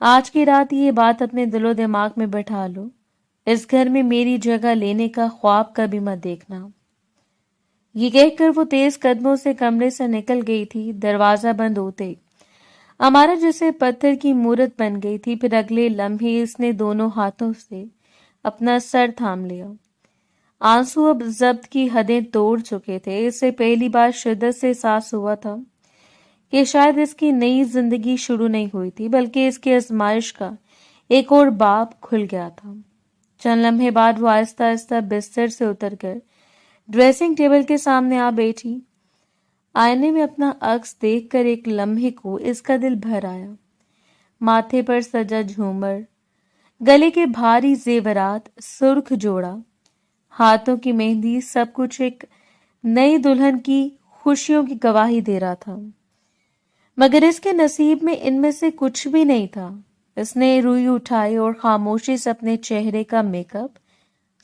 آج کی رات یہ بات اپنے دل و دماغ میں بٹھا لو، اس گھر میں میری جگہ لینے کا خواب کبھی مت دیکھنا۔ یہ کہہ کر وہ تیز قدموں سے کمرے سے نکل گئی تھی۔ دروازہ بند ہوتے ہمارا جیسے پتھر کی مورت بن گئی تھی، پھر اگلے لمحے اس نے دونوں ہاتھوں سے اپنا سر تھام لیا۔ آنسو اب ضبط کی حدیں توڑ چکے تھے۔ اس سے پہلی بار شدت سے احساس ہوا تھا کہ شاید اس کی نئی زندگی شروع نہیں ہوئی تھی، بلکہ اس کی آزمائش کا ایک اور باب کھل گیا تھا۔ چند لمحے بعد وہ آہستہ آہستہ بستر سے اتر کر ڈریسنگ ٹیبل کے سامنے آ بیٹھی۔ آئینے میں اپنا عکس دیکھ کر ایک لمحے کو اس کا دل بھر آیا۔ ماتھے پر سجا جھومر، گلے کے بھاری زیورات، سرخ جوڑا، ہاتھوں کی مہندی، سب کچھ ایک نئی دلہن کی خوشیوں کی گواہی دے رہا تھا، مگر اس کے نصیب میں ان میں سے کچھ بھی نہیں تھا۔ اس نے روئی اٹھائی اور خاموشی سے اپنے چہرے کا میک اپ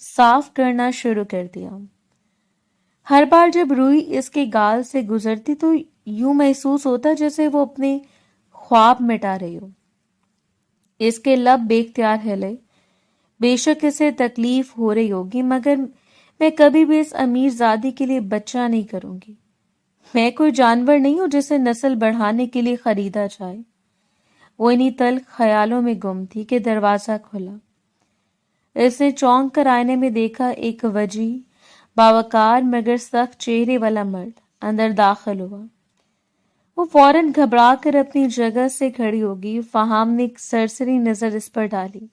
صاف کرنا شروع کر دیا۔ ہر بار جب روئی اس کے گال سے گزرتی تو یوں محسوس ہوتا جیسے وہ اپنے خواب مٹا رہی ہو۔ اس کے لب بے اختیار ہلے۔ بے شک اسے تکلیف ہو رہی ہوگی، مگر میں کبھی بھی اس امیر زادی کے لیے بچہ نہیں کروں گی۔ میں کوئی جانور نہیں ہوں جسے نسل بڑھانے کے لیے خریدا جائے۔ وہ انہی تلخ خیالوں میں گم تھی کہ دروازہ کھلا۔ اس نے چونک کر آئینے میں دیکھا، ایک وجیح، باوقار مگر سخت چہرے والا مرد اندر داخل ہوا۔ وہ فوراً گھبرا کر اپنی جگہ سے کھڑی ہوگی۔ فہام نے ایک سرسری نظر اس پر ڈالی،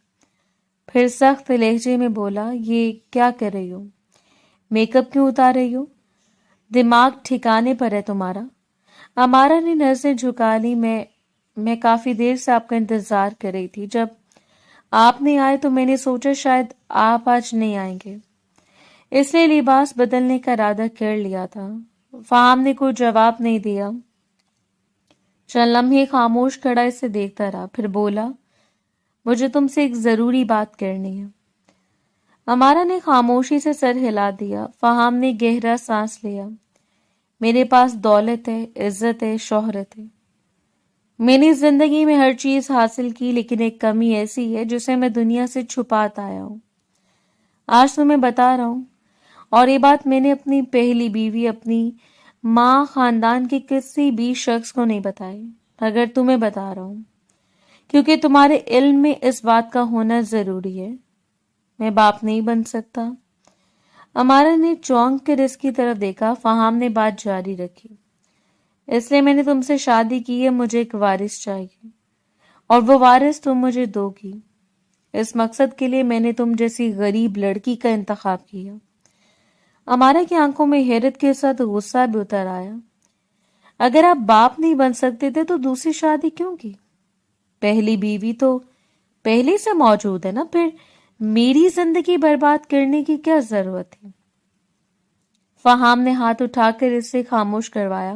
پھر سخت لہجے میں بولا، یہ کیا کر رہی ہو؟ میک اپ کیوں اتار رہی ہو؟ دماغ ٹھکانے پر ہے تمہارا؟ امارا نے نظریں جھکا لی۔ میں کافی دیر سے آپ کا انتظار کر رہی تھی۔ جب آپ نہیں آئے تو میں نے سوچا شاید آپ آج نہیں آئیں گے، اس لیے لباس بدلنے کا ارادہ کر لیا تھا۔ فہام نے کوئی جواب نہیں دیا، چند لمحے خاموش کھڑا اسے دیکھتا رہا، پھر بولا، مجھے تم سے ایک ضروری بات کرنی ہے۔ امارا نے خاموشی سے سر ہلا دیا۔ فہام نے گہرا سانس لیا۔ میرے پاس دولت ہے، عزت ہے، شہرت ہے، میں نے زندگی میں ہر چیز حاصل کی، لیکن ایک کمی ایسی ہے جسے میں دنیا سے چھپاتا آیا ہوں۔ آج تمہیں بتا رہا ہوں، اور یہ بات میں نے اپنی پہلی بیوی، اپنی ماں، خاندان کے کسی بھی شخص کو نہیں بتائی، مگر تمہیں بتا رہا ہوں کیونکہ تمہارے علم میں اس بات کا ہونا ضروری ہے۔ میں باپ نہیں بن سکتا۔ امارا نے چونک کر اس کی طرف دیکھا۔ فہام نے بات جاری رکھی، اس لیے میں نے تم سے شادی کی ہے، مجھے ایک وارث چاہیے، اور وہ وارث تم مجھے دو گی۔ اس مقصد کے لیے میں نے تم جیسی غریب لڑکی کا انتخاب کیا۔ امارا کی آنکھوں میں حیرت کے ساتھ غصہ بھی اتر آیا۔ اگر آپ باپ نہیں بن سکتے تھے تو دوسری شادی کیوں کی؟ پہلی بیوی تو پہلے سے موجود ہے نا، پھر میری زندگی برباد کرنے کی کیا ضرورت تھی؟ فہام نے ہاتھ اٹھا کر اسے خاموش کروایا۔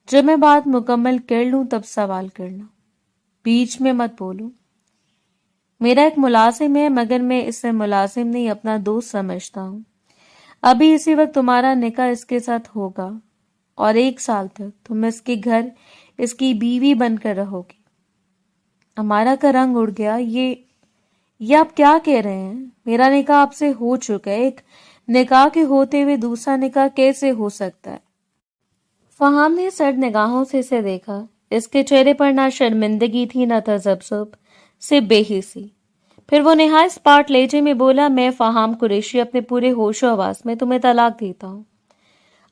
جب میں بات مکمل کر لوں تب سوال کرنا، بیچ میں مت بولوں۔ میرا ایک ملازم ہے، مگر میں اسے ملازم نہیں، اپنا دوست سمجھتا ہوں۔ ابھی اسی وقت تمہارا نکاح اس کے ساتھ ہوگا، اور 1 سال تک تم اس کے گھر اس کی بیوی بن کر رہو گی۔ امارا کا رنگ اڑ گیا۔ یہ آپ کیا کہہ رہے ہیں؟ میرا نکاح آپ سے ہو چکا ہے، ایک نکاح کے ہوتے ہوئے دوسرا نکاح کیسے ہو سکتا ہے؟ فہام نے سرد نگاہوں سے اسے دیکھا۔ اس کے چہرے پر نہ شرمندگی تھی، نہ تذبذب، صرف بے حسی۔ پھر وہ نہایت اسپاٹ لہجے میں بولا، میں فہام قریشی اپنے پورے ہوش و حواس میں تمہیں طلاق دیتا ہوں۔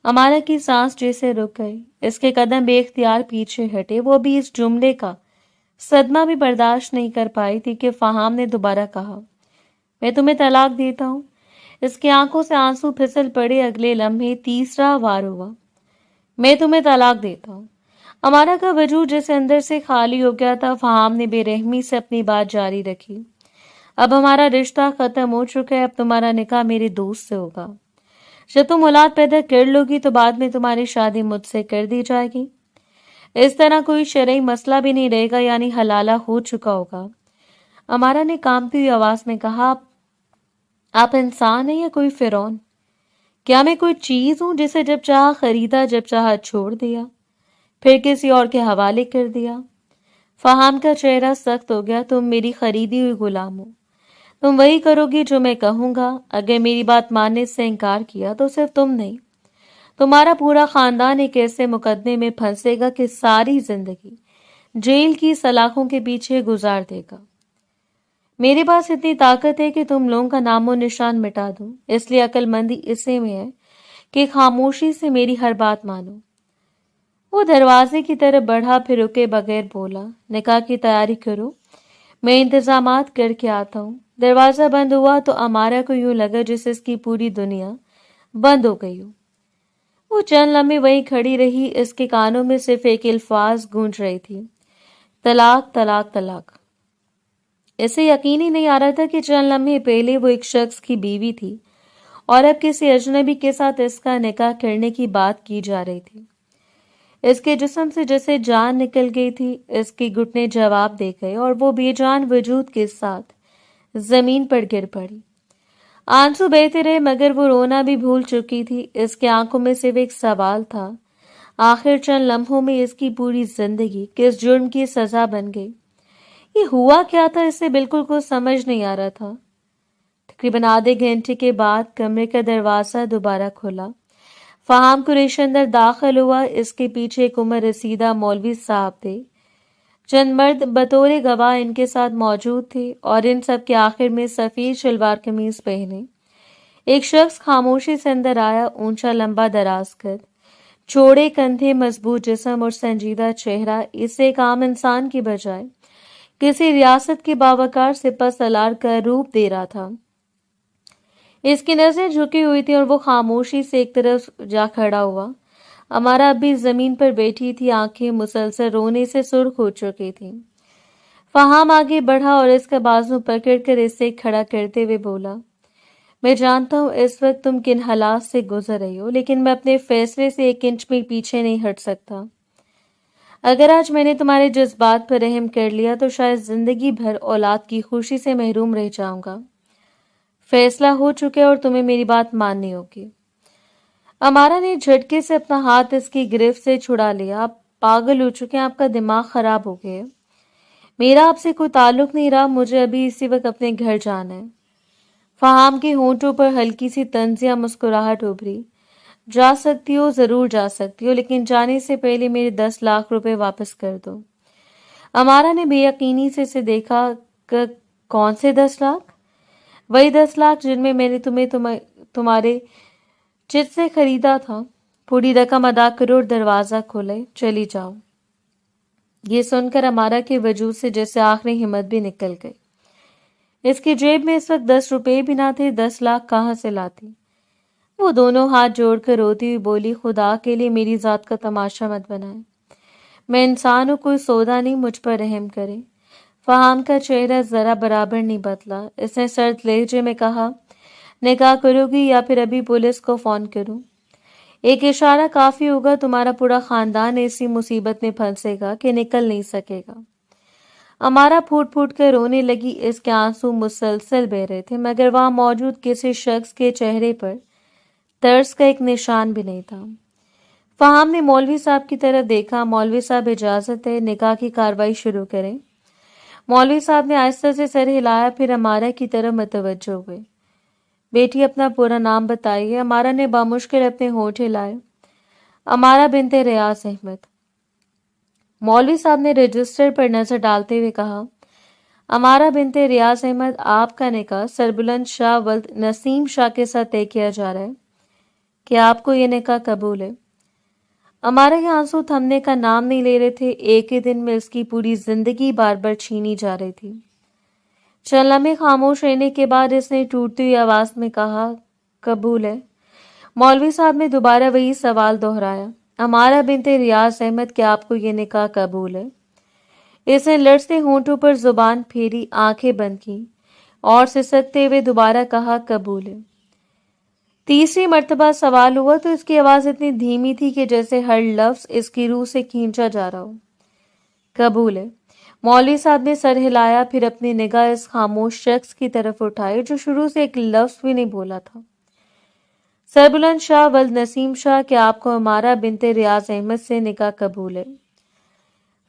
امارا کی سانس جیسے رک گئی، اس کے قدم بے اختیار پیچھے ہٹے۔ وہ بھی اس جملے کا صدمہ بھی برداشت نہیں کر پائی تھی کہ فہام نے دوبارہ کہا، میں تمہیں طلاق دیتا ہوں۔ اس کی آنکھوں سے آنسو پھسل پڑے۔ اگلے لمحے تیسرا وار ہوا، میں تمہیں طلاق دیتا ہوں۔ امارا کا وجود جیسے اندر سے خالی ہو گیا تھا۔ فہام نے بے رحمی سے اپنی بات جاری رکھی، اب ہمارا رشتہ ختم ہو چکا ہے، اب تمہارا نکاح میرے دوست سے ہوگا۔ جب تم اولاد پیدا کر لو گی تو بعد میں تمہاری شادی مجھ سے کر دی جائے گی۔ اس طرح کوئی شرعی مسئلہ بھی نہیں رہے گا، یعنی حلالہ ہو چکا ہوگا۔ امارا نے کانپتی ہوئی آواز میں کہا، آپ انسان ہیں یا کوئی فرعون؟ کیا میں کوئی چیز ہوں جسے جب چاہا خریدا، جب چاہا چھوڑ دیا، پھر کسی اور کے حوالے کر دیا؟ فہام کا چہرہ سخت ہو گیا. تم میری خریدی ہوئی غلام ہو. تم وہی کرو گی جو میں کہوں گا. اگر میری بات ماننے سے انکار کیا تو صرف تم نہیں، تمہارا پورا خاندان ایک ایسے مقدمے میں پھنسے گا کہ ساری زندگی جیل کی سلاخوں کے پیچھے گزار دے گا. میرے پاس اتنی طاقت ہے کہ تم لوگوں کا نام و نشان مٹا دوں. اس لیے عقل مندی اسے میں ہے کہ خاموشی سے میری ہر بات مانو. وہ دروازے کی طرف بڑھا، پھر رکے بغیر بولا، نکاح کی تیاری کرو، میں انتظامات کر کے آتا ہوں. دروازہ بند ہوا تو امارا کو یوں لگا جسے اس کی پوری دنیا بند ہو گئی ہو. وہ چند لمحے وہیں کھڑی رہی. اس کے کانوں میں صرف ایک الفاظ گونج رہی تھی، طلاق طلاق طلاق. اسے یقین ہی نہیں آ رہا تھا کہ چند لمحے پہلے وہ ایک شخص کی بیوی تھی اور اب کسی اجنبی کے ساتھ اس کا نکاح کرنے کی بات کی جا رہی تھی. اس کے جسم سے جیسے جان نکل گئی تھی. اس کے گھٹنے جواب دے گئے اور وہ بے جان وجود کے ساتھ زمین پر گر پڑی. آنسو بہتے رہے مگر وہ رونا بھی بھول چکی تھی. اس کے آنکھوں میں صرف ایک سوال تھا، آخر چند لمحوں میں اس کی پوری زندگی کس جرم کی سزا بن گئی؟ یہ ہوا کیا تھا؟ اسے بالکل کچھ سمجھ نہیں آ رہا تھا. تقریباً آدھے گھنٹے کے بعد کمرے کا دروازہ دوبارہ کھلا. فہام قریشی اندر داخل ہوا. اس کے پیچھے ایک عمر رسیدہ مولوی صاحب تھے. چند مرد بطور گواہ ان کے ساتھ موجود تھے اور ان سب کے آخر میں سفید شلوار قمیض پہنے ایک شخص خاموشی سے اندر آیا. اونچا لمبا دراز قد، چوڑے کندھے، مضبوط جسم اور سنجیدہ چہرہ. اسے ایک عام انسان کی بجائے کسی ریاست کے باوقار سپہ سالار کا روپ دے رہا تھا. اس کی نظریں جھکی ہوئی تھی اور وہ خاموشی سے ایک طرف جا کھڑا ہوا. ہمارا اب بھی زمین پر بیٹھی تھی، آنکھیں مسلسل رونے سے سرخ ہو چکی تھی. فہام آگے بڑھا اور اس کا بازو پکڑ کر اسے کھڑا کرتے ہوئے بولا، میں جانتا ہوں اس وقت تم کن حالات سے گزر رہی ہو، لیکن میں اپنے فیصلے سے ایک انچ بھی پیچھے نہیں ہٹ سکتا. اگر آج میں نے تمہارے جذبات پر رحم کر لیا تو شاید زندگی بھر اولاد کی خوشی سے محروم رہ جاؤں گا. فیصلہ ہو چکا ہے اور تمہیں میری بات ماننی ہوگی. امارا نے جھٹکے سے اپنا ہاتھ اس کی گرفت سے چھڑا لیا. آپ پاگل ہو چکے ہیں، آپ کا دماغ خراب ہو گیا ہے. میرا آپ سے کوئی تعلق نہیں رہا، مجھے ابھی اسی وقت اپنے گھر جانا ہے. فہام کے ہونٹوں پر ہلکی سی طنزیہ مسکراہٹ ابھری. جا سکتی ہو، ضرور جا سکتی ہو، لیکن جانے سے پہلے میرے 10 لاکھ روپے واپس کر دو. امارا نے بے یقینی سے اسے دیکھا. کون سے 10 لاکھ؟ وہی 10 لاکھ جن میں نے تمہیں تمہارے چت سے خریدا تھا. پوری رقم ادا کرو اور دروازہ کھولے، چلی جاؤ. یہ سن کر امارا کے وجود سے جیسے آخری ہمت بھی نکل گئی. اس کی جیب میں اس وقت 10 روپے بھی نہ تھے. 10 لاکھ کہاں سے لاتی؟ وہ دونوں ہاتھ جوڑ کر روتی ہوئی بولی، خدا کے لیے میری ذات کا تماشا مت بنائے. میں انسان ہوں، کوئی سودا نہیں، مجھ پر رحم کرے. فہام کا چہرہ ذرا برابر نہیں بدلا. اس نے سرد لہجے میں کہا، نکاح کرو گی یا پھر ابھی پولیس کو فون کروں؟ ایک اشارہ کافی ہوگا. تمہارا پورا خاندان ایسی مصیبت میں پھنسے گا کہ نکل نہیں سکے گا. امارا پھوٹ پھوٹ کر رونے لگی. اس کے آنسو مسلسل بہہ رہے تھے مگر وہاں موجود کسی شخص کے چہرے پر ترس کا ایک نشان بھی نہیں تھا. فہام نے مولوی صاحب کی طرف دیکھا. مولوی صاحب اجازت ہے، نکاح کی کاروائی شروع کریں. مولوی صاحب نے آہستہ سے سر ہلایا، پھر امارا کی طرف متوجہ ہوئے. بیٹی اپنا پورا نام بتائیے. امارا نے بامشکل اپنے ہونٹ ہلائے. امارا بنت ریاض احمد. مولوی صاحب نے رجسٹر پر نظر ڈالتے ہوئے کہا، امارا بنت ریاض احمد، آپ کا نکاح سربلند شاہ ولد نسیم شاہ کے ساتھ طے کیا جا رہا ہے. کیا آپ کو یہ نکاح قبول ہے؟ امارا کے آنسو تھمنے کا نام نہیں لے رہے تھے. ایک ہی دن میں اس کی پوری زندگی بار بار چھینی جا رہی تھی. چند لمحے خاموش رہنے کے بعد اس نے ٹوٹتی ہوئی آواز میں کہا، قبول ہے. مولوی صاحب نے دوبارہ وہی سوال دہرایا، امارا بنت ریاض احمد، کیا آپ کو یہ نکاح قبول ہے؟ اس نے لرزتے ہونٹوں پر زبان پھیری، آنکھیں بند کی اور سسکتے ہوئے دوبارہ کہا، قبول ہے. تیسری مرتبہ سوال ہوا تو اس کی آواز اتنی دھیمی تھی کہ جیسے ہر لفظ اس کی روح سے کھینچا جا رہا ہو. قبول ہے. مولوی صاحب نے سر ہلایا، پھر اپنی نگاہ اس خاموش شخص کی طرف اٹھائی جو شروع سے ایک لفظ بھی نہیں بولا تھا. سربلند شاہ ولد نسیم شاہ، کیا آپ کو امارا بنت ریاض احمد سے نکاح قبول ہے؟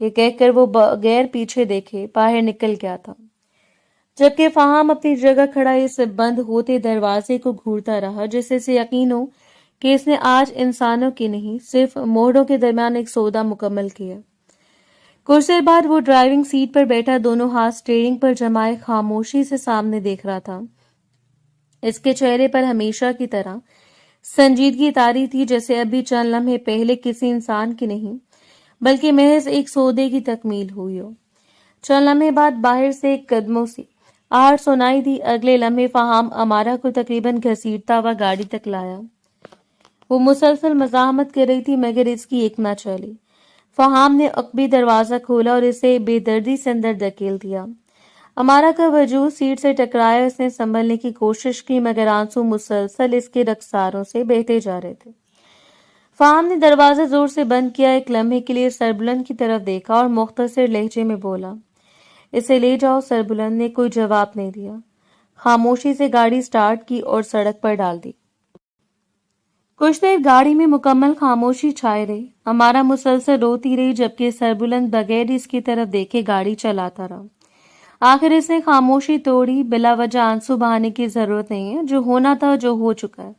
یہ کہہ کر وہ بغیر پیچھے دیکھے باہر نکل گیا تھا، جبکہ فہام اپنی جگہ کھڑا اس بند ہوتے دروازے کو گھورتا رہا، جیسے سے یقین ہو کہ اس نے آج انسانوں کی نہیں صرف موڑوں کے درمیان ایک سودا مکمل کیا۔ کچھ دیر بعد وہ ڈرائیونگ سیٹ پر بیٹھا دونوں ہاتھ سٹیئرنگ پر جمائے خاموشی سے سامنے دیکھ رہا تھا۔ اس کے چہرے پر ہمیشہ کی طرح سنجیدگی طاری تھی، جیسے ابھی چند لمحے پہلے کسی انسان کی نہیں بلکہ محض ایک سودے کی تکمیل ہوئی ہو۔ چند لمحے بعد باہر سے ایک قدموں سی آہٹ سنائی دی۔ اگلے لمحے فہام امارہ کو تقریباً گھسیٹتا ہوا گاڑی تک لایا۔ وہ مسلسل مزاحمت کر رہی تھی مگر اس کی ایک نہ چلی۔ فہام نے عقبی دروازہ کھولا اور اسے بے دردی سے اندر دھکیل دیا۔ امارہ کا وجود سیٹ سے ٹکرایا، اس نے سنبھلنے کی کوشش کی مگر آنسو مسلسل اس کے رخساروں سے بہتے جا رہے تھے۔ فہام نے دروازہ زور سے بند کیا، ایک لمحے کے لیے سربلند کی طرف دیکھا اور مختصر لہجے میں بولا، اسے لے جاؤ۔ سربلند نے کوئی جواب نہیں دیا، خاموشی سے گاڑی سٹارٹ کی اور سڑک پر ڈال دی۔ کچھ دیر گاڑی میں مکمل خاموشی چھائے رہی۔ امارہ مسلسل روتی رہی جبکہ سربلند بغیر اس کی طرف دیکھے گاڑی چلاتا رہا۔ آخر اس نے خاموشی توڑی، بلا وجہ آنسو بہانے کی ضرورت نہیں ہے، جو ہونا تھا جو ہو چکا ہے،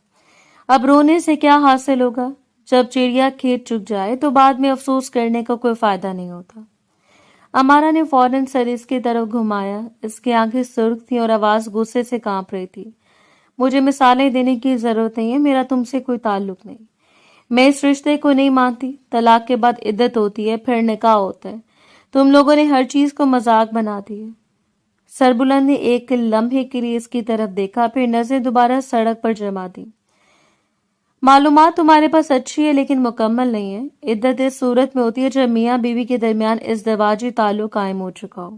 اب رونے سے کیا حاصل ہوگا؟ جب چڑیا کھیت چگ جائے تو بعد میں افسوس کرنے کا کوئی فائدہ نہیں ہوتا۔ امارہ نے فوراً سر اس کی طرف گھمایا، اس کی آنکھیں سرخ تھیں اور آواز غصے سے کانپ رہی تھی۔ مجھے مثالیں دینے کی ضرورت نہیں ہے، میرا تم سے کوئی تعلق نہیں، میں اس رشتے کو نہیں مانتی۔ طلاق کے بعد عدت ہوتی ہے، پھر نکاح ہوتا ہے، تم لوگوں نے ہر چیز کو مذاق بنا دی ہے۔ سربلند نے ایک لمحے کے لیے اس کی طرف دیکھا، پھر نظریں دوبارہ سڑک پر جما دی۔ معلومات تمہارے پاس اچھی ہے لیکن مکمل نہیں ہے۔ عدت اس صورت میں ہوتی ہے جب میاں بیوی کے درمیان ازدواجی تعلق قائم ہو چکا ہو۔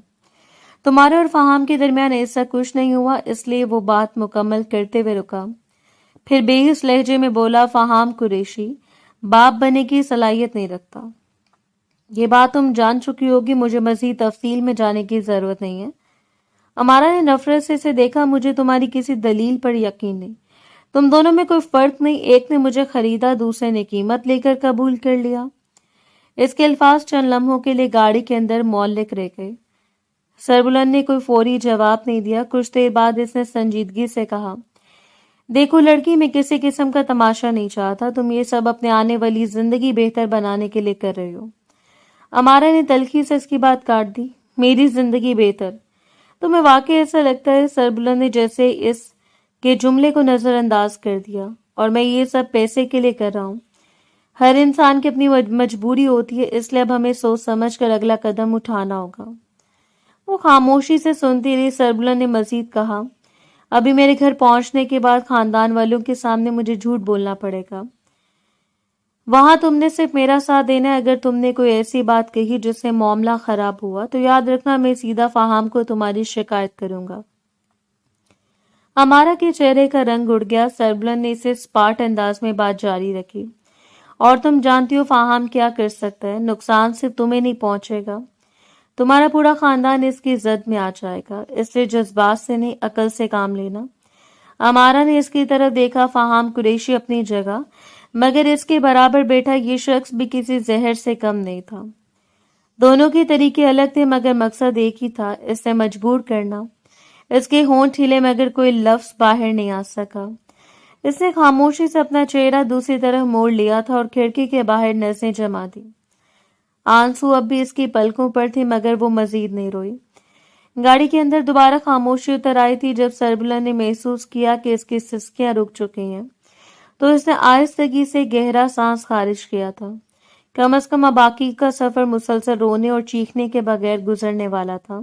تمہارے اور فہام کے درمیان ایسا کچھ نہیں ہوا، اس لیے وہ بات مکمل کرتے ہوئے رکا، پھر بےحس لہجے میں بولا، فہام قریشی باپ بننے کی صلاحیت نہیں رکھتا۔ یہ بات تم جان چکی ہوگی، مجھے مزید تفصیل میں جانے کی ضرورت نہیں ہے۔ امارہ نے نفرت سے اسے دیکھا، مجھے تمہاری کسی دلیل پر یقین نہیں، تم دونوں میں کوئی فرق نہیں، ایک نے مجھے خریدا، دوسرے نے قیمت لے کر قبول کر لیا۔ اس کے الفاظ چند لمحوں کے لیے گاڑی کے اندر معلق رہ گئے۔ سربلند نے کوئی فوری جواب نہیں دیا۔ کچھ دیر بعد اس نے سنجیدگی سے کہا، دیکھو لڑکی، میں کسی قسم کا تماشا نہیں چاہتا، تم یہ سب اپنے آنے والی زندگی بہتر بنانے کے لیے کر رہے ہو۔ امارہ نے تلخی سے اس کی بات کاٹ دی، میری زندگی بہتر؟ تمہیں واقعی ایسا لگتا ہے؟ سربلند نے جیسے اس کے جملے کو نظر انداز کر دیا، اور میں یہ سب پیسے کے لیے کر رہا ہوں۔ ہر انسان کی اپنی مجبوری ہوتی ہے، اس لیے اب ہمیں سوچ سمجھ کر اگلا قدم اٹھانا ہوگا۔ وہ خاموشی سے سنتی رہی۔ سربلند نے مزید کہا، ابھی میرے گھر پہنچنے کے بعد خاندان والوں کے سامنے مجھے جھوٹ بولنا پڑے گا، وہاں تم نے صرف میرا ساتھ دینا ہے۔ اگر تم نے کوئی ایسی بات کہی جس سے معاملہ خراب ہوا تو یاد رکھنا میں سیدھا فہام کو تمہاری شکایت کروں گا۔ امارہ کے چہرے کا رنگ اڑ گیا۔ سربلند نے اسے سپاٹ انداز میں بات جاری رکھی، اور تم جانتی ہو فہام کیا کر سکتا ہے، نقصان صرف تمہیں نہیں پہنچے گا، تمہارا پورا خاندان اس کی زد میں آ جائے گا، اس لیے جذبات سے نہیں عقل سے کام لینا۔ امارہ نے اس کی طرف دیکھا، فہام قریشی اپنی جگہ، مگر اس کے برابر بیٹھا یہ شخص بھی کسی زہر سے کم نہیں تھا۔ دونوں کے طریقے الگ تھے مگر مقصد ایک ہی تھا، اسے مجبور کرنا۔ اس کے ہونٹ ہلے مگر کوئی لفظ باہر نہیں آ سکا۔ اس نے خاموشی سے اپنا چہرہ دوسری طرف موڑ لیا تھا اور کھڑکی کے باہر نظریں جما دی۔ آنسو اب بھی اس کی پلکوں پر تھے مگر وہ مزید نہیں روئی۔ گاڑی کے اندر دوبارہ خاموشی اتر آئی تھی۔ جب سربلند نے محسوس کیا کہ اس کی سسکیاں رک چکی ہیں تو اس نے آہستگی سے گہرا سانس خارج کیا تھا۔ کم از کم اب باقی کا سفر مسلسل رونے اور چیخنے کے بغیر گزرنے والا تھا،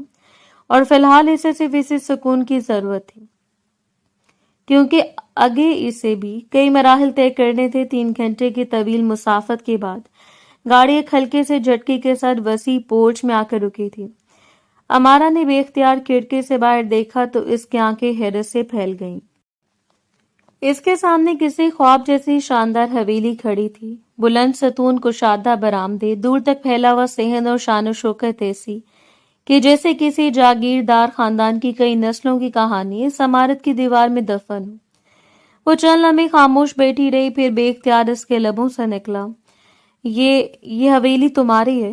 اور فی الحال اسے صرف اسی سکون کی ضرورت تھی، کیونکہ آگے اسے بھی کئی مراحل طے کرنے تھے۔ 3 گھنٹے کی طویل مسافت کے بعد گاڑی ایک ہلکے سے جھٹکے کے ساتھ وسیع پورچ میں آ کر رکی تھی۔ امارہ نے بے اختیار کھڑکی سے باہر دیکھا تو اس کی آنکھیں حیرت سے پھیل گئیں۔ اس کے سامنے کسی خواب جیسی شاندار حویلی کھڑی تھی، بلند ستون، کشادہ برآمدے، دور تک پھیلا ہوا صحن اور شان و شوکت ایسی کہ جیسے کسی جاگیردار خاندان کی کئی نسلوں کی کہانی اس عمارت کی دیوار میں دفن ہو۔ وہ چند لمحے خاموش بیٹھی رہی، پھر بے اختیار اس کے لبوں سے نکلا، یہ حویلی تمہاری ہے؟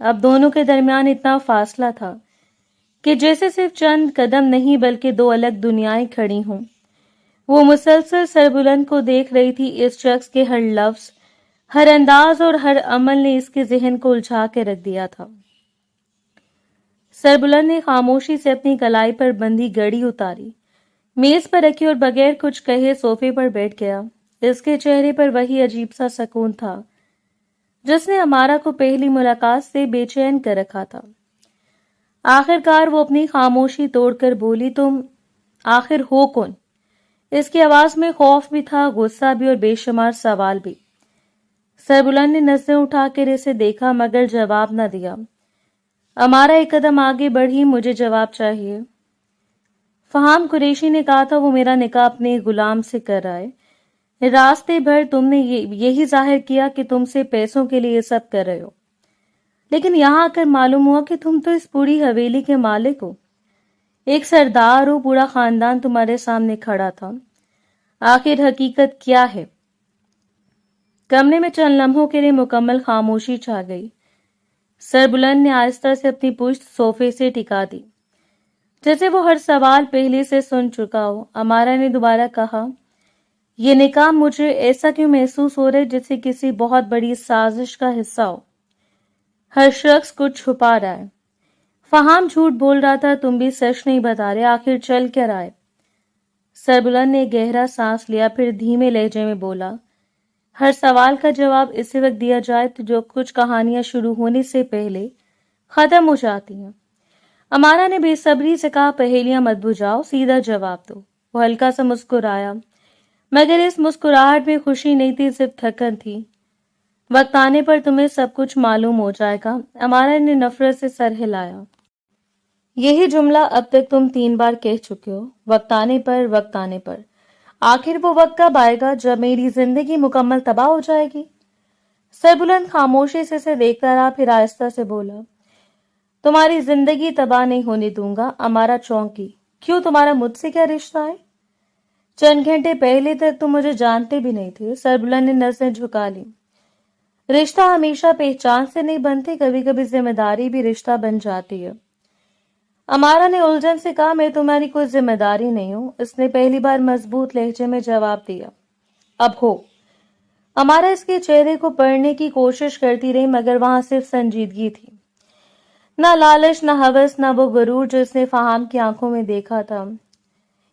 اب دونوں کے درمیان اتنا فاصلہ تھا کہ جیسے صرف چند قدم نہیں بلکہ دو الگ دنیائیں کھڑی ہوں۔ وہ مسلسل سربلند کو دیکھ رہی تھی۔ اس شخص کے ہر لفظ، ہر انداز اور ہر عمل نے اس کے ذہن کو الجھا کے رکھ دیا تھا۔ سربلند نے خاموشی سے اپنی کلائی پر بندھی گڑی اتاری، میز پر رکھی اور بغیر کچھ کہے صوفے پر بیٹھ گیا۔ اس کے چہرے پر وہی عجیب سا سکون تھا جس نے ہمارا کو پہلی ملاقات سے بے چین کر رکھا تھا۔ آخر کار وہ اپنی خاموشی توڑ کر بولی، تم آخر ہو کون؟ اس کی آواز میں خوف بھی تھا، غصہ بھی اور بے شمار سوال بھی۔ سربلند نے نظریں اٹھا کر اسے دیکھا مگر جواب نہ دیا۔ ہمارا ایک قدم آگے بڑھی، مجھے جواب چاہیے۔ فہام قریشی نے کہا تھا وہ میرا نکاح اپنے غلام سے کر رہا ہے۔ راستے بھر تم نے یہی ظاہر کیا کہ تم سے پیسوں کے لیے یہ سب کر رہے ہو، لیکن یہاں آ کر معلوم ہوا کہ تم تو اس پوری حویلی کے مالک ہو، ایک سردار ہو، پورا خاندان تمہارے سامنے کھڑا تھا۔ آخر حقیقت کیا ہے؟ کمرے میں چند لمحوں کے لیے مکمل خاموشی چھا گئی۔ سربلند نے آہستہ سے اپنی پشت صوفے سے ٹکا دی، جیسے وہ ہر سوال پہلے سے سن چکا ہو۔ امارا نے دوبارہ کہا، یہ نکاح مجھے ایسا کیوں محسوس ہو رہا ہے جیسے کسی بہت بڑی سازش کا حصہ ہو، ہر شخص کچھ چھپا رہا ہے۔ فہام جھوٹ بول رہا تھا، تم بھی سچ نہیں بتا رہے، آخر چل کیا رہا ہے؟ سربلند نے گہرا سانس لیا، پھر دھیمے لہجے میں بولا، ہر سوال کا جواب اسی وقت دیا جائے تو جو کچھ کہانیاں شروع ہونے سے پہلے ختم ہو جاتی ہیں۔ امارا نے بے صبری سے کہا، پہیلیاں مت بجھاؤ، سیدھا جواب دو۔ وہ ہلکا سا مسکرایا، مگر اس مسکراہٹ میں خوشی نہیں تھی، صرف تھکن تھی۔ وقت آنے پر تمہیں سب کچھ معلوم ہو جائے گا۔ امارا نے نفرت سے سر ہلایا۔ یہی جملہ اب تک تم 3 بار کہہ چکے ہو، وقت آنے پر، وقت آنے پر۔ آخر وہ وقت کب آئے گا جب میری زندگی مکمل تباہ ہو جائے گی؟ سربلند خاموشی سے اسے دیکھتا رہا، پھر آہستہ سے بولا، تمہاری زندگی تباہ نہیں ہونے دوں گا۔ امارا چونکی، کیوں، تمہارا مجھ سے کیا رشتہ ہے؟ چند گھنٹے پہلے تک تم مجھے جانتے بھی نہیں تھے۔ سربلند نے نظریں جھکا لی۔ رشتہ ہمیشہ پہچان سے نہیں بنتے، کبھی کبھی ذمہ داری بھی رشتہ بن جاتی ہے۔ امارا نے الجھن سے کہا، میں تمہاری کوئی ذمہ داری نہیں ہوں۔ اس نے پہلی بار مضبوط لہجے میں جواب دیا، اب ہو۔ امارا اس کے چہرے کو پڑھنے کی کوشش کرتی رہی مگر وہاں صرف سنجیدگی تھی، نہ لالچ، نہ ہوس، نہ وہ غرور جو اس نے فہام کی آنکھوں میں دیکھا تھا۔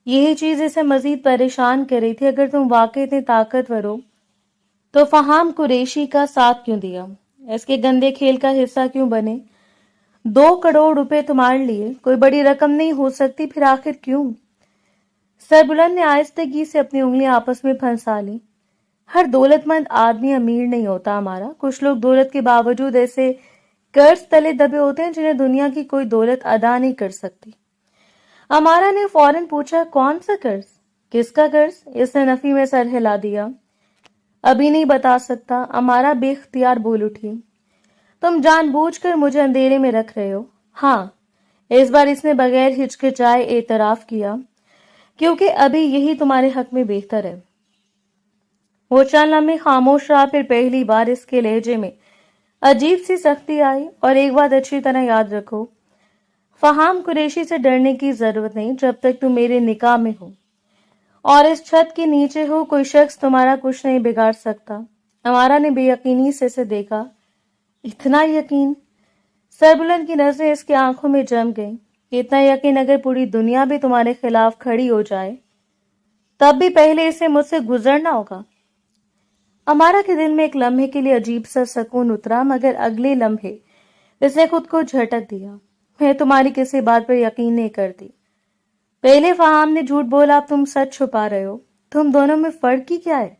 یہی چیز اسے مزید پریشان کر رہی تھی۔ اگر تم واقعی اتنے طاقتور ہو تو فہام قریشی کا ساتھ کیوں دیا؟ اس کے گندے کھیل کا حصہ کیوں بنے؟ 2 کروڑ روپے تمہارے لیے کوئی بڑی رقم نہیں ہو سکتی، پھر آخر کیوں؟ سربلند نے آہستگی سے اپنی انگلیاں آپس میں پھنسا لی۔ ہر دولت مند آدمی امیر نہیں ہوتا ہمارا، کچھ لوگ دولت کے باوجود ایسے قرض تلے دبے ہوتے ہیں جنہیں دنیا کی کوئی دولت ادا نہیں کر سکتی۔ امارا نے فوراً پوچھا، کون سا قرض؟ کس کا قرض؟ اس نے نفی میں سر ہلا دیا، ابھی نہیں بتا سکتا۔ امارا بے اختیار بول اٹھی، تم جان بوجھ کر مجھے اندھیرے میں رکھ رہے ہو۔ ہاں، اس بار اس نے بغیر ہچکچائے اعتراف کیا، کیونکہ ابھی یہی تمہارے حق میں بہتر ہے۔ وہ چند لمحے خاموش رہا، پھر پہلی بار اس کے لہجے میں عجیب سی سختی آئی، اور ایک بات اچھی طرح یاد رکھو، فہام قریشی سے ڈرنے کی ضرورت نہیں، جب تک تم میرے نکاح میں ہو اور اس چھت کے نیچے ہو، کوئی شخص تمہارا کچھ نہیں بگاڑ سکتا۔ امارا نے بے یقینی سے اسے دیکھا، اتنا یقین؟ سربلند کی نظریں اس کی آنکھوں میں جم گئیں۔ اتنا یقین اگر پوری دنیا بھی تمہارے خلاف کھڑی ہو جائے تب بھی پہلے اسے مجھ سے گزرنا ہوگا۔ امارا کے دل میں ایک لمحے کے لیے عجیب سا سکون اترا، مگر اگلے لمحے اس نے خود کو جھٹک دیا۔ میں تمہاری کسی بات پر یقین نہیں کرتی۔ پہلے فہام نے جھوٹ بولا، اب تم سچ چھپا رہے ہو۔ تم دونوں میں فرق ہی کیا ہے؟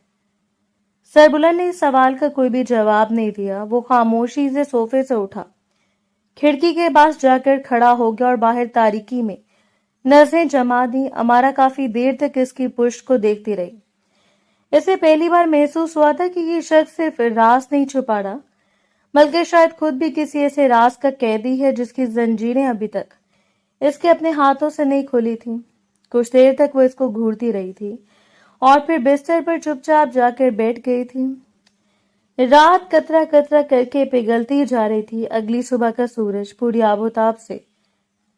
سربلند نے اس سوال کا کوئی بھی جواب نہیں دیا۔ وہ خاموشی سے صوفے سے اٹھا، کھڑکی کے پاس جا کر کھڑا ہو گیا اور باہر تاریکی میں نظریں جما دی۔ امارا کافی دیر تک اس کی پشت کو دیکھتی رہی۔ اسے پہلی بار محسوس ہوا تھا کہ یہ شخص صرف راز نہیں چھپا رہا بلکہ شاید خود بھی کسی ایسے راز کا قیدی ہے جس کی زنجیریں ابھی تک اس کے اپنے ہاتھوں سے نہیں کھلی تھیں۔ کچھ دیر تک وہ اس کو گھورتی رہی تھی اور پھر بستر پر چپ چاپ جا کر بیٹھ گئی تھی۔ رات قطرہ قطرہ کر کے پگھلتی جا رہی تھی. اگلی صبح کا سورج پوری آبوتاب سے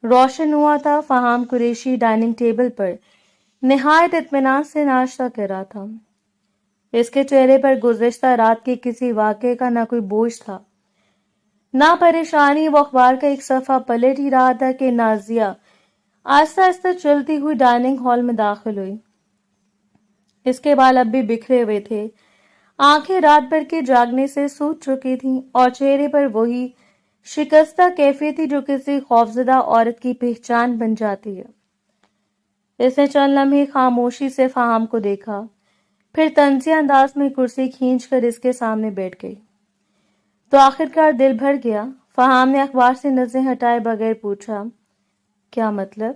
روشن ہوا تھا. فہام قریشی ڈائننگ ٹیبل پر نہایت اطمینان سے ناشتہ کر رہا تھا. اس کے چہرے پر گزشتہ رات کے کسی واقعے کا نہ کوئی بوجھ تھا نہ پریشانی. وہ اخبار کا ایک صفحہ پلٹ ہی رہا تھا کہ نازیہ آہستہ آہستہ چلتی ہوئی ڈائننگ ہال میں داخل ہوئی. اس کے بال اب بھی بکھرے ہوئے تھے. آنکھیں رات بھر کے جاگنے سے سوج چکی تھیں اور چہرے پر وہی شکستہ کیفیت تھی جو کسی خوفزدہ عورت کی پہچان بن جاتی ہے. اس نے چند لمحے خاموشی سے فہام کو دیکھا، پھر طنزیہ انداز میں کرسی کھینچ کر اس کے سامنے بیٹھ گئی. تو آخرکار دل بھر گیا. فہام نے اخبار سے نظریں ہٹائے بغیر پوچھا، کیا مطلب؟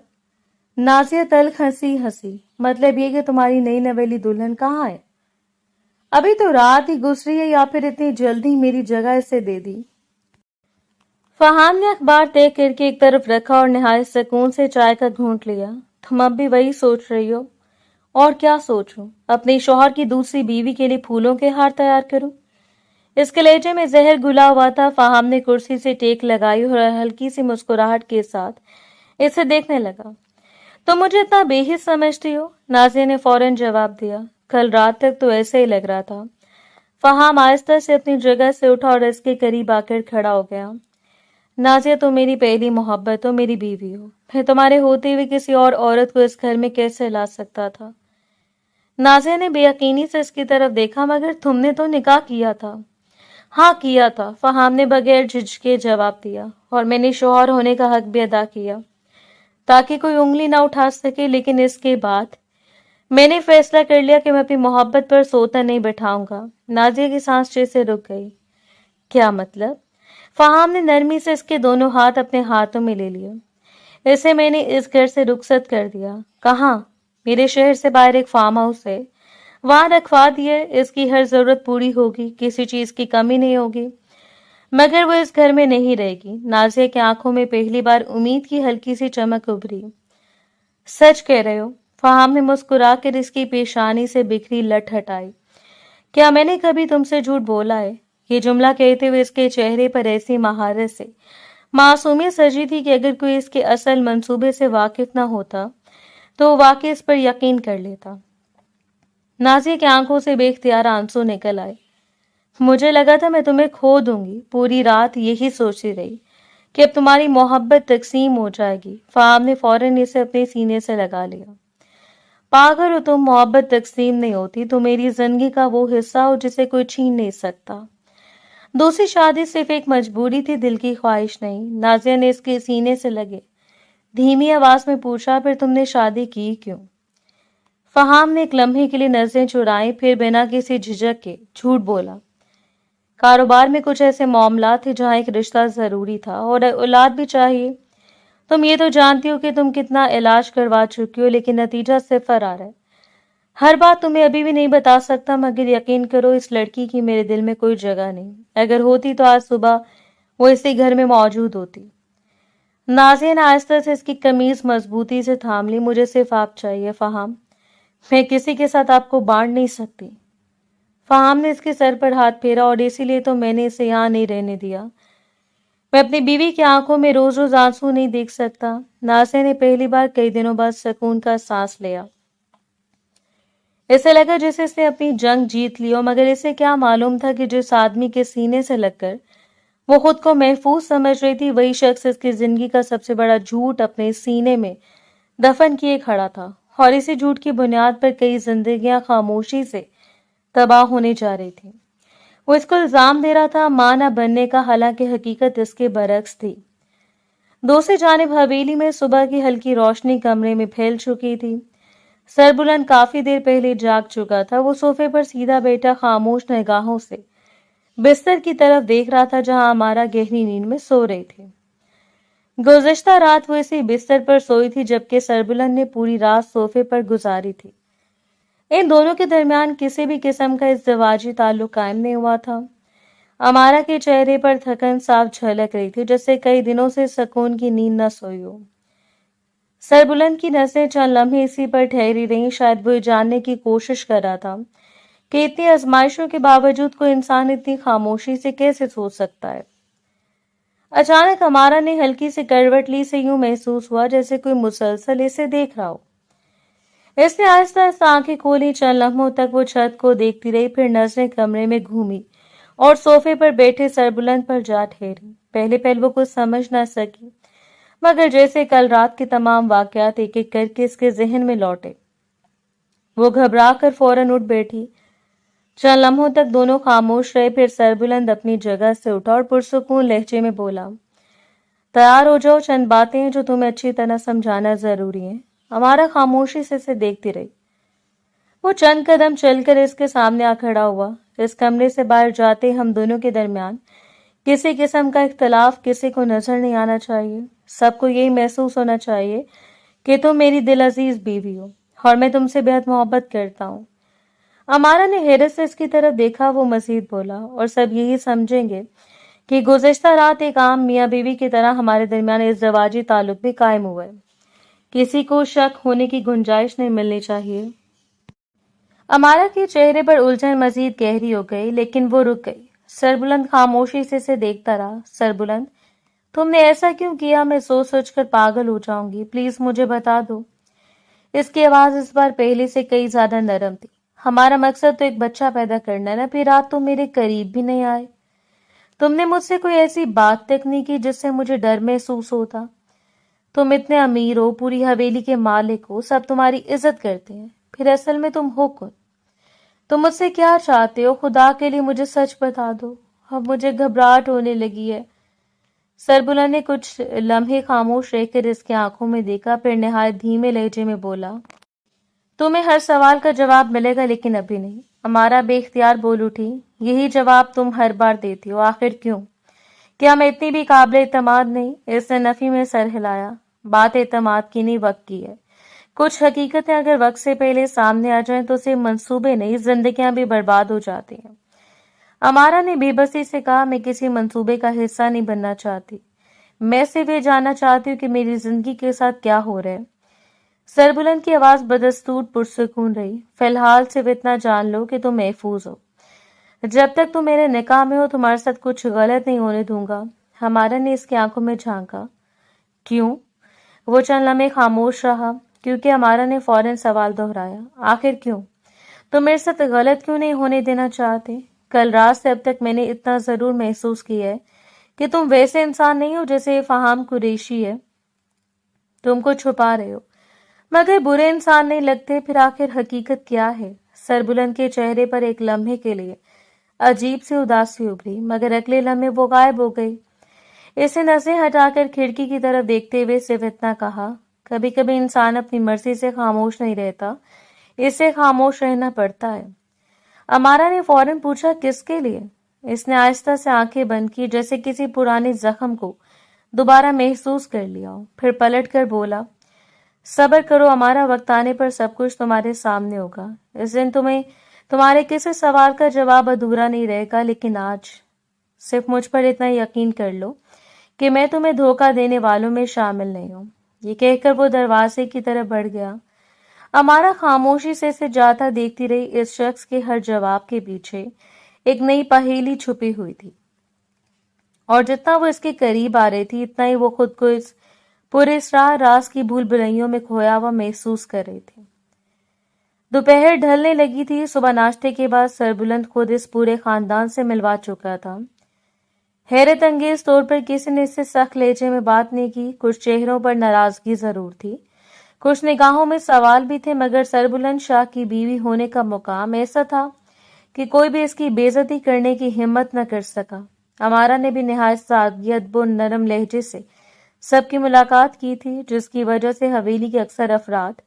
نازیہ تلخ ہنسی. مطلب یہ کہ تمہاری نئی نویلی دلہن کہاں ہے؟ ابھی تو رات ہی گزری ہے، یا پھر اتنی جلدی میری جگہ اسے دے دی؟ فہام نے اخبار طے کر کے ایک طرف رکھا اور نہایت سکون سے چائے کا گھونٹ لیا. تم اب بھی وہی سوچ رہی ہو؟ اور کیا سوچوں؟ اپنے شوہر کی دوسری بیوی کے لیے پھولوں کے ہار تیار کروں؟ اس کے لہجے میں زہر گھلا ہوا تھا. فہام نے کرسی سے ٹیک لگائی اور ہلکی سی مسکراہٹ کے ساتھ اسے دیکھنے لگا. تم مجھے اتنا بے حس سمجھتی ہو؟ نازیہ نے فوراً جواب دیا. کل رات تک تو ایسے ہی لگ رہا تھا. فہام آہستہ سے اپنی جگہ سے اٹھا اور اس کے قریب آ کر کھڑا ہو گیا. نازیہ تو میری پہلی محبت ہو، میری بیوی ہو. میں تمہارے ہوتے ہوئے کسی اور عورت کو اس گھر میں کیسے لا سکتا تھا؟ نازیہ نے بے یقینی سے اس کی طرف دیکھا. مگر تم نے تو نکاح کیا تھا. ہاں کیا تھا، فہام نے بغیر جھجکے جواب دیا. اور میں نے شوہر ہونے کا حق بھی ادا کیا تاکہ کوئی انگلی نہ اٹھا سکے. لیکن اس کے بعد میں نے فیصلہ کر لیا کہ میں اپنی محبت پر سوتا نہیں بٹھاؤں گا. نازیہ کی سانس جیسے رک گئی. کیا مطلب؟ فہام نے نرمی سے اس کے دونوں ہاتھ اپنے ہاتھوں میں لے لیے. اسے میں نے اس گھر سے رخصت کر دیا. کہاں؟ میرے شہر سے باہر ایک فارم ہاؤس ہے، وہاں رکھوا دیے. اس کی ہر ضرورت پوری ہوگی، کسی چیز کی کمی نہیں ہوگی. مگر وہ اس گھر میں نہیں رہے گی. نازیہ کی آنکھوں میں پہلی بار امید کی ہلکی سی چمک ابھری. سچ کہہ رہے ہو؟ فہام نے مسکرا کر اس کی پیشانی سے بکھری لٹ ہٹائی. کیا میں نے کبھی تم سے جھوٹ بولا ہے؟ یہ جملہ کہتے ہوئے اس کے چہرے پر ایسی مہارت سے معصومیت سجی تھی کہ اگر کوئی اس کے اصل منصوبے سے واقف نہ ہوتا تو وہ واقعی اس پر یقین کر لیتا. نازیہ کی آنکھوں سے بے اختیار آنسو نکل آئے. مجھے لگا تھا میں تمہیں کھو دوں گی. پوری رات یہی سوچتی رہی کہ اب تمہاری محبت تقسیم ہو جائے گی. فہام نے فوراً اسے اپنے سینے سے لگا لیا. پاگل ہو تم، محبت تقسیم نہیں ہوتی. تو میری زندگی کا وہ حصہ ہو جسے کوئی چھین نہیں سکتا. دوسری شادی صرف ایک مجبوری تھی، دل کی خواہش نہیں. نازیہ نے اس کے سینے سے لگے دھیمی آواز میں پوچھا. پھر تم نے شادی کی کیوں؟ فہام نے ایک لمحے کے لیے نظریں چرائیں، پھر بنا کسی جھجک کے جھوٹ بولا. کاروبار میں کچھ ایسے معاملات تھے جہاں ایک رشتہ ضروری تھا اور اولاد بھی چاہیے. تم یہ تو جانتی ہو کہ تم کتنا علاج کروا چکی ہو، لیکن نتیجہ صفر آ رہا ہے. ہر بات تمہیں ابھی بھی نہیں بتا سکتا، مگر یقین کرو اس لڑکی کی میرے دل میں کوئی جگہ نہیں. اگر ہوتی تو آج صبح وہ اسی گھر میں موجود ہوتی. نازیہ نے آہستہ سے اس کی قمیض مضبوطی سے تھام لی. مجھے صرف آپ چاہیے فہام، میں کسی کے ساتھ آپ کو بانٹ نہیں سکتی. فہام نے اس کے سر پر ہاتھ پھیرا. اور اسی لیے تو میں نے اسے یہاں نہیں رہنے دیا. میں اپنی بیوی کی آنکھوں میں روز روز آنسو نہیں دیکھ سکتا. نازیہ نے پہلی بار کئی دنوں بعد سکون کا سانس لیا. اسے لگا جیسے اس نے اپنی جنگ جیت لی ہو. مگر اسے کیا معلوم تھا کہ جس آدمی کے سینے سے لگ کر وہ خود کو محفوظ سمجھ رہی تھی، وہی شخص اس کی زندگی کا سب سے بڑا جھوٹ اپنے سینے میں دفن کیے کھڑا تھا. اور اسی جھوٹ کی بنیاد پر کئی زندگیاں خاموشی سے تباہ ہونے جا رہی تھی. وہ اس کو الزام دے رہا تھا ماں نہ بننے کا، حالانکہ حقیقت اس کے برعکس تھی. دوسری جانب حویلی میں صبح کی ہلکی روشنی کمرے میں پھیل چکی تھی. سربلند کافی دیر پہلے جاگ چکا تھا. وہ صوفے پر سیدھا بیٹھا خاموش نگاہوں سے بستر کی طرف دیکھ رہا تھا جہاں ہمارا گہری نیند میں سو رہی تھی. گزشتہ رات وہ اسی بستر پر سوئی تھی جبکہ سربلند نے پوری رات صوفے پر گزاری تھی. ان دونوں کے درمیان کسی بھی قسم کا ازدواجی تعلق قائم نہیں ہوا تھا. امارا کے چہرے پر تھکن صاف جھلک رہی تھی، جیسے کئی دنوں سے سکون کی نیند نہ سوئی ہو. سربلند کی نظریں چند لمحے اسی پر ٹھہری رہیں. شاید وہ یہ جاننے کی کوشش کر رہا تھا کہ اتنی آزمائشوں کے باوجود کوئی انسان اتنی خاموشی سے کیسے سوچ سکتا ہے۔ اچانک ہمارا نے ہلکی سی کروٹ لی سے یوں محسوس ہوا جیسے کوئی مسلسل اسے دیکھ رہا ہو۔ اس نے آہستہ آہستہ آنکھیں کھولی، چند لمحوں تک وہ چھت کو دیکھتی رہی، پھر نظریں کمرے میں گھومی اور صوفے پر بیٹھے سربلند پر جا ٹھہری۔ پہلے وہ کچھ سمجھ نہ سکی، مگر جیسے کل رات کے تمام واقعات ایک ایک کر کے اس کے ذہن میں لوٹے، وہ گھبرا کر فوراً اٹھ بیٹھی۔ چند لمحوں تک دونوں خاموش رہے، پھر سربلند اپنی جگہ سے اٹھا اور پرسکون لہجے میں بولا، تیار ہو جاؤ، چند باتیں ہیں جو تمہیں اچھی طرح سمجھانا ضروری ہے۔ ہمارا خاموشی سے اسے دیکھتی رہی۔ وہ چند قدم چل کر اس کے سامنے آ کھڑا ہوا۔ اس کمرے سے باہر جاتے ہم دونوں کے درمیان کسی قسم کا اختلاف کسی کو نظر نہیں آنا چاہیے۔ سب کو یہی محسوس ہونا چاہیے کہ تم میری دل عزیز بیوی ہو اور میں تم سے بہت محبت کرتا ہوں۔ امارا نے حیرت سے اس کی طرف دیکھا۔ وہ مزید بولا، اور سب یہی سمجھیں گے کہ گزشتہ رات ایک عام میاں بیوی کی طرح ہمارے درمیان ازدواجی تعلق بھی قائم ہوا ہے۔ کسی کو شک ہونے کی گنجائش نہیں ملنی چاہیے۔ امارا کے چہرے پر الجھن مزید گہری ہو گئی، لیکن وہ رک گئی۔ سربلند خاموشی سے اسے دیکھتا رہا۔ سربلند، تم نے ایسا کیوں کیا؟ میں سوچ سوچ کر پاگل ہو جاؤں گی، پلیز مجھے بتا دو۔ اس کی آواز اس بار پہلے سے کئی زیادہ نرم تھی۔ ہمارا مقصد تو ایک بچہ پیدا کرنا ہے، پھر رات تم میرے قریب بھی نہیں آئے۔ تم نے مجھ سے کوئی ایسی بات تک نہیں کی جس سے مجھے ڈر محسوس ہوتا۔ تم اتنے امیر ہو، پوری حویلی کے مالک ہو، سب تمہاری عزت کرتے ہیں، پھر اصل میں تم ہو کون؟ تم مجھ سے کیا چاہتے ہو؟ خدا کے لیے مجھے سچ بتا دو۔ اب مجھے گھبراہٹ ہونے لگی ہے۔ سربلند نے کچھ لمحے خاموش رہ کر اس کی آنکھوں میں دیکھا، پھر نہایت دھیمے لہجے میں بولا، تمہیں ہر سوال کا جواب ملے گا، لیکن ابھی نہیں۔ ہمارا بے اختیار بول اٹھی، یہی جواب تم ہر بار دیتی ہو، آخر کیوں؟ کیا میں اتنی بھی قابل اعتماد نہیں؟ اس نے نفی میں سر ہلایا۔ بات اعتماد کی نہیں، وقت کی ہے۔ کچھ حقیقتیں اگر وقت سے پہلے سامنے آ جائیں تو صرف منصوبے نہیں، زندگیاں بھی برباد ہو جاتی ہیں۔ امارا نے بے بسی سے کہا، میں کسی منصوبے کا حصہ نہیں بننا چاہتی، میں صرف یہ جاننا چاہتی ہوں کہ میری زندگی کے ساتھ کیا ہو رہا ہے۔ سربلند کی آواز بدستور پرسکون رہی، فی الحال صرف اتنا جان لو کہ تم محفوظ ہو۔ جب تک تم میرے نکاح میں ہو تمہارے ساتھ کچھ غلط نہیں ہونے دوں گا۔ ہمارا نے اس کی آنکھوں میں جھانکا۔ کیوں؟ وہ چند لمحے خاموش رہا، کیونکہ ہمارا نے فوراً سوال دہرایا، آخر کیوں؟ تم میرے ساتھ غلط کیوں نہیں ہونے دینا چاہتے؟ کل رات سے اب تک میں نے اتنا ضرور محسوس کیا ہے کہ تم ویسے انسان نہیں ہو جیسے فہام قریشی ہے۔ تم کو چھپا رہے ہو، مگر برے انسان نہیں لگتے۔ پھر آخر حقیقت کیا ہے؟ سربلند کے چہرے پر ایک لمحے کے لیے عجیب سی اداسی ابھری، مگر اگلے لمحے وہ غائب ہو گئی۔ اسے نظریں ہٹا کر کھڑکی کی طرف دیکھتے ہوئے صرف اتنا کہا، کبھی کبھی انسان اپنی مرضی سے خاموش نہیں رہتا، اسے خاموش رہنا پڑتا ہے۔ امارا نے فوراً پوچھا، کس کے لیے؟ اس نے آہستہ سے آنکھیں بند کی، جیسے کسی پرانے زخم کو دوبارہ محسوس کر لیا ہو، پھر پلٹ کر بولا، صبر کرو ہمارا، وقت آنے پر سب کچھ تمہارے سامنے ہوگا۔ اس دن تمہارے کسی سوال کا جواب ادھورا نہیں رہے گا، لیکن آج صرف مجھ پر اتنا یقین کر لو کہ میں تمہیں دھوکہ دینے والوں میں شامل نہیں ہوں۔ یہ کہہ کر وہ دروازے کی طرف بڑھ گیا۔ امارا خاموشی سے اسے جاتا دیکھتی رہی۔ اس شخص کے ہر جواب کے پیچھے ایک نئی پہیلی چھپی ہوئی تھی، اور جتنا وہ اس کے قریب آ رہی تھی اتنا ہی وہ خود کو اس پراسرار راز کی بھول بھلائیوں میں کھویا ہوا محسوس کر رہی تھی۔ دوپہر ڈھلنے لگی تھی۔ صبح ناشتے کے بعد سربلند خود اس پورے خاندان سے ملوا چکا تھا۔ حیرت انگیز طور پر کسی نے اس سے سخت لہجے میں بات نہیں کی۔ کچھ چہروں پر ناراضگی ضرور تھی، کچھ نگاہوں میں سوال بھی تھے، مگر سربلند شاہ کی بیوی ہونے کا مقام ایسا تھا کہ کوئی بھی اس کی بے عزتی کرنے کی ہمت نہ کر سکا۔ امارا نے بھی نہایت سادگی، ادب و نرم لہجے سے سب کی ملاقات کی تھی، جس کی وجہ سے حویلی کے اکثر افراد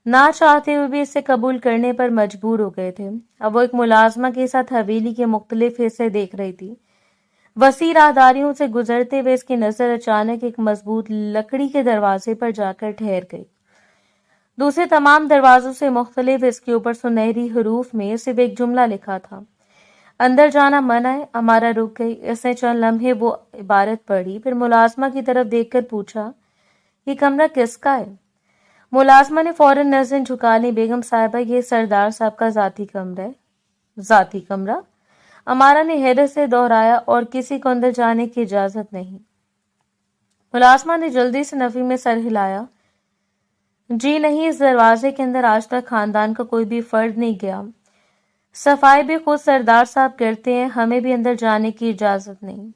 نہ چاہتے ہوئے بھی اسے قبول کرنے پر مجبور ہو گئے تھے۔ اب وہ ایک ملازمہ کے ساتھ حویلی کے مختلف حصے دیکھ رہی تھی۔ وسیع راہداریوں سے گزرتے ہوئے اس کی نظر اچانک ایک مضبوط لکڑی کے دروازے پر جا کر ٹھہر گئی۔ دوسرے تمام دروازوں سے مختلف اس کے اوپر سنہری حروف میں صرف ایک جملہ لکھا تھا، اندر جانا منع ہے۔ ہمارا رک گئی۔ اس نے چند لمحے وہ عبارت پڑھی، پھر ملازمہ کی طرف دیکھ کر پوچھا، یہ کمرہ کس کا ہے؟ ملازمہ نے فوراً نظریں جھکا لی، بیگم صاحبہ یہ سردار صاحب کا ذاتی کمرہ ہے۔ ذاتی کمرہ؟ امارا نے حیرت سے دوہرایا، اور کسی کو اندر جانے کی اجازت نہیں؟ ملازمہ نے جلدی سے نفی میں سر ہلایا۔ جی نہیں، اس دروازے کے اندر آج تک خاندان کا کوئی بھی فرد نہیں گیا۔ صفائی بھی خود سردار صاحب کرتے ہیں، ہمیں بھی اندر جانے کی اجازت نہیں۔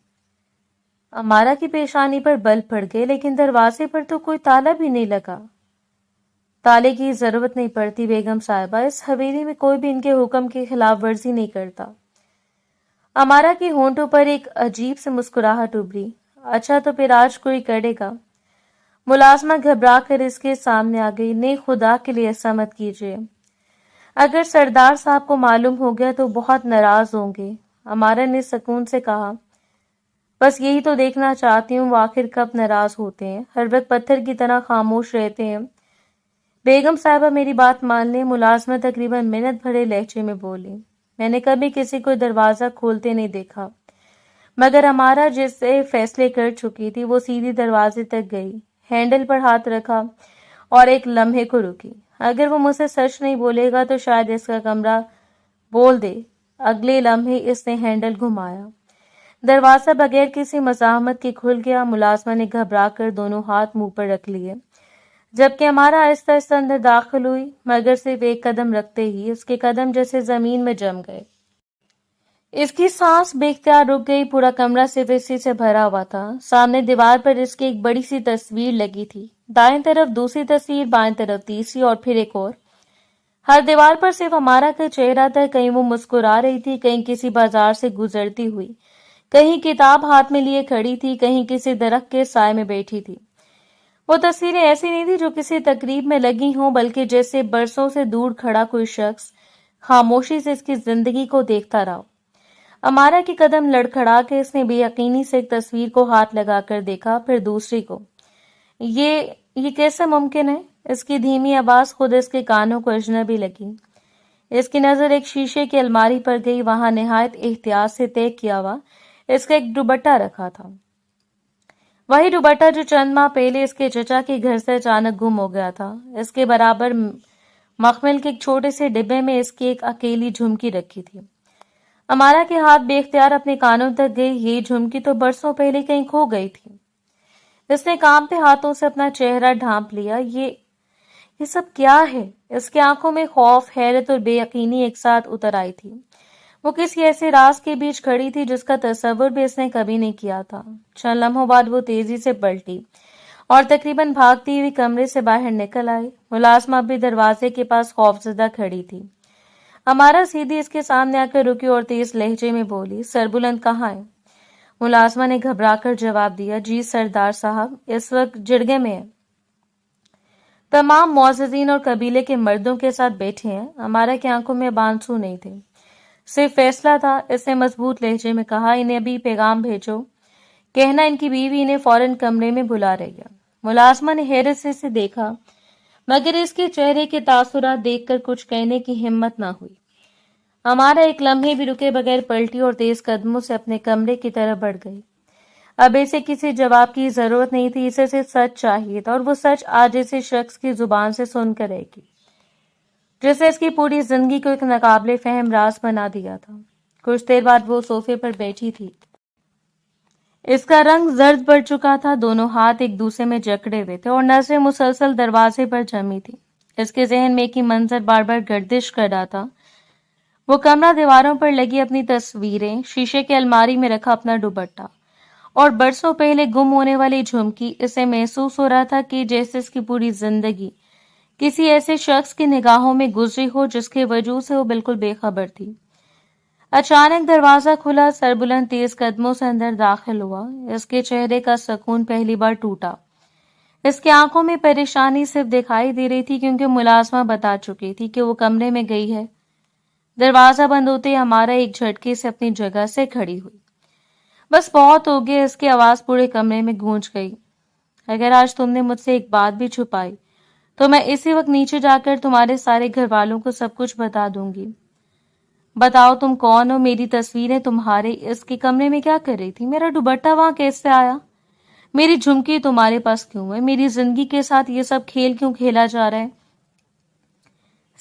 امارا کی پیشانی پر بل پڑ گئے، لیکن دروازے پر تو کوئی تالا بھی نہیں لگا۔ تالے کی ضرورت نہیں پڑتی بیگم صاحبہ، اس حویلی میں کوئی بھی ان کے حکم کی خلاف ورزی نہیں کرتا۔ امارا کے ہونٹوں پر ایک عجیب سے مسکراہٹ ابھری۔ اچھا تو پھر آج کوئی کرے گا؟ ملازمہ گھبرا کر اس کے سامنے آ گئی۔ نہیں، خدا کے لیے ایسا مت کیجیے، اگر سردار صاحب کو معلوم ہو گیا تو بہت ناراض ہوں گے۔ امارا نے سکون سے کہا، بس یہی تو دیکھنا چاہتی ہوں وہ آخر کب ناراض ہوتے ہیں، ہر وقت پتھر کی طرح خاموش رہتے ہیں۔ بیگم صاحبہ میری بات مان لیں، ملازمہ تقریباً منت بھرے لہجے میں بولی۔ میں نے کبھی کسی کو دروازہ کھولتے نہیں دیکھا، مگر امارا جس سے فیصلے کر چکی تھی وہ سیدھی دروازے تک گئی، ہینڈل پر ہاتھ رکھا اور ایک لمحے کو رکی۔ اگر وہ مجھ سے سچ نہیں بولے گا تو شاید اس کا کمرہ بول دے۔ اگلے لمحے اس نے ہینڈل گھمایا، دروازہ بغیر کسی مزاحمت کے کھل گیا۔ ملازمہ نے گھبرا کر دونوں ہاتھ منہ پر رکھ لیے، جبکہ امارا آہستہ آہستہ اندر داخل ہوئی، مگر صرف ایک قدم رکھتے ہی اس کے قدم جیسے زمین میں جم گئے۔ اس کی سانس بے اختیار رک گئی، پورا کمرہ صرف اسی سے بھرا ہوا تھا۔ سامنے دیوار پر اس کی ایک بڑی سی تصویر لگی تھی، دائیں طرف دوسری تصویر، بائیں طرف تیسری، اور پھر ایک اور۔ ہر دیوار پر صرف امارا کا چہرہ تھا، کہیں وہ مسکرا رہی تھی، کہیں کسی بازار سے گزرتی ہوئی، کہیں کتاب ہاتھ میں لیے کھڑی تھی، کہیں کسی درخت کے سائے میں بیٹھی تھی۔ وہ تصویریں ایسی نہیں تھی جو کسی تقریب میں لگی ہوں، بلکہ جیسے برسوں سے دور کھڑا کوئی شخص خاموشی سے اس کی زندگی کو دیکھتا رہا۔ امارا کے قدم لڑکھڑا کے اس نے بے یقینی سے ایک تصویر کو ہاتھ لگا کر دیکھا، پھر دوسری کو۔ یہ کیسے ممکن ہے؟ اس کی دھیمی آواز خود اس کے کانوں کو اجنبی لگی۔ اس کی نظر ایک شیشے کی الماری پر گئی، وہاں نہایت احتیاط سے طے کیا ہوا اس کا ایک دوپٹہ رکھا تھا، وہی دوپٹہ جو چند ماہ پہلے اس کے چچا کے گھر سے اچانک گم ہو گیا تھا۔ اس کے برابر مخمل کے ایک چھوٹے سے ڈبے میں اس کی ایک اکیلی جھمکی رکھی تھی۔ امارا کے ہاتھ بے اختیار اپنے کانوں تک گئی، یہ جھمکی تو برسوں پہلے کہیں کھو گئی تھی۔ اس نے کانپتے ہاتھوں سے اپنا چہرہ ڈھانپ لیا۔ یہ سب کیا ہے؟ اس کی آنکھوں میں خوف، حیرت اور بے یقینی ایک ساتھ اتر آئی تھی۔ وہ کسی ایسے راز کے بیچ کھڑی تھی جس کا تصور بھی اس نے کبھی نہیں کیا تھا۔ چند لمحوں بعد وہ تیزی سے پلٹی اور تقریباً بھاگتی ہوئی کمرے سے باہر نکل آئی۔ ملازمہ بھی دروازے کے پاس خوفزدہ کھڑی تھی۔ امارا سیدھی اس کے سامنے آ کر رکی اور تیز لہجے میں بولی، سربلند کہاں ہے؟ ملازمہ نے گھبرا کر جواب دیا، جی سردار صاحب، اس وقت جرگے میں ہے، تمام معززین اور قبیلے کے مردوں کے ساتھ بیٹھے ہیں۔ امارا کی آنکھوں میں بانسو نہیں تھے، صرف فیصلہ تھا۔ اس نے مضبوط لہجے میں کہا، انہیں ابھی پیغام بھیجو، کہنا ان کی بیوی انہیں فوراً کمرے میں بلا رہی ہے۔ ملازمہ نے حیرت سے اسے دیکھا، مگر اس کے چہرے کے تاثرات دیکھ کر کچھ کہنے کی ہمت نہ ہوئی۔ امارا ایک لمحے بھی رکے بغیر پلٹی اور تیز قدموں سے اپنے کمرے کی طرف بڑھ گئی۔ اب اسے کسی جواب کی ضرورت نہیں تھی، اسے صرف سچ چاہیے تھا، اور وہ سچ آج اسے شخص کی زبان سے سن کر رہے گی جس نے اس کی پوری زندگی کو ایک ناقابل فہم راز بنا دیا تھا۔ کچھ دیر بعد وہ صوفے پر بیٹھی تھی، اس کا رنگ زرد پڑ چکا تھا، دونوں ہاتھ ایک دوسرے میں جکڑے ہوئے تھے اور نظریں مسلسل دروازے پر جمی تھی۔ اس کے ذہن میں ایک ہی منظر بار بار گردش کر رہا تھا، وہ کمرہ، دیواروں پر لگی اپنی تصویریں، شیشے کی الماری میں رکھا اپنا دوپٹہ، اور برسوں پہلے گم ہونے والی جھمکی۔ اسے محسوس ہو رہا تھا کہ جیسے اس کی پوری زندگی کسی ایسے شخص کی نگاہوں میں گزری ہو جس کے وجود سے وہ بالکل بے خبر تھی۔ اچانک دروازہ کھلا، سربلند تیز قدموں سے اندر داخل ہوا۔ اس کے چہرے کا سکون پہلی بار ٹوٹا۔ اس کی آنکھوں میں پریشانی صرف دکھائی دے رہی تھی کیونکہ ملازمہ بتا چکی تھی کہ وہ کمرے میں گئی ہے۔ دروازہ بند ہوتے ہمارا ایک جھٹکے سے اپنی جگہ سے کھڑی ہوئی۔ بس بہت ہو گیا، اس کی آواز پورے کمرے میں گونج گئی۔ اگر آج تم نے مجھ سے ایک بات بھی چھپائی تو میں اسی وقت نیچے جا کر تمہارے سارے گھر والوں کو سب کچھ بتا دوں گی۔ بتاؤ تم کون ہو؟ میری تصویریں تمہارے اس کے کمرے میں کیا کر رہی تھی؟ میرا دوپٹہ وہاں کیسے آیا؟ میری جھمکی تمہارے پاس کیوں ہے؟ میری زندگی کے ساتھ یہ سب کھیل کیوں کھیلا جا رہا ہے؟